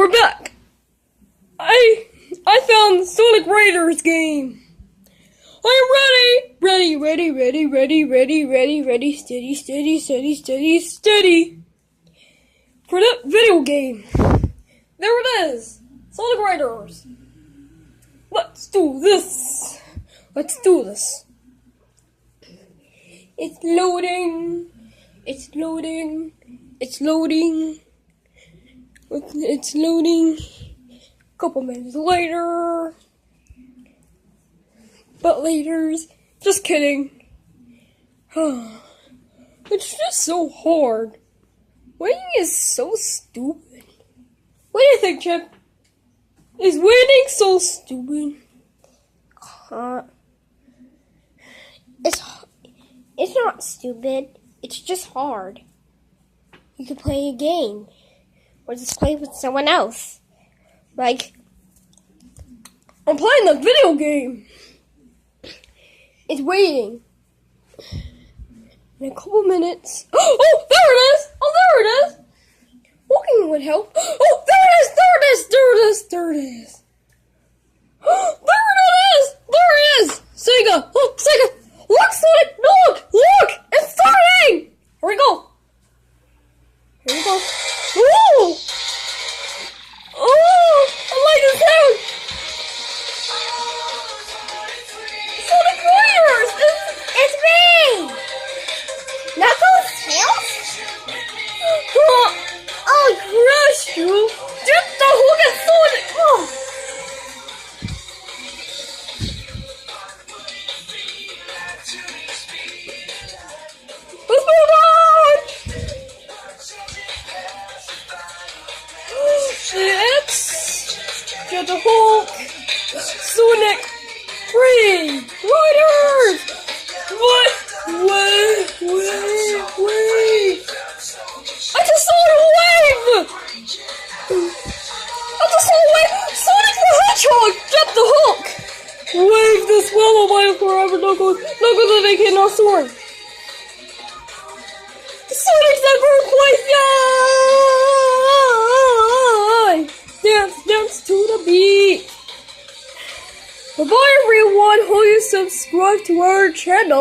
we're back. I found Sonic Raiders game. I'm ready, steady for that video game. There it is, Sonic Raiders. Let's do this. It's loading. Couple minutes later. But later's. Just kidding. It's just so hard. Waiting is so stupid. What do you think, Chip? Is waiting so stupid? It's not stupid. It's just hard. You could play a game. Or just play with someone else. Like, I'm playing the video game. It's waiting. In a couple minutes. Oh, there it is! Walking would help. Oh, there it is! There it is! Sega! Oh, Sega! Look, Sonic! Look! It's starting! Here we go. Ooh! Oh! I like the sound! Sonic Raiders! it's me! Knuckles? Tails? I crushed you! Get the hook and Sonic! Oh! Let's move on! Get the Hulk! Sonic! Free! Raiders! What? Wait! I just saw a wave! Sonic the Hedgehog! Get the Hulk! Wave the swallow by forever Knuckles that they cannot soar! Sonic's at birthplace! Yay! Dance to the beat! Bye-bye everyone who you subscribe to our channel.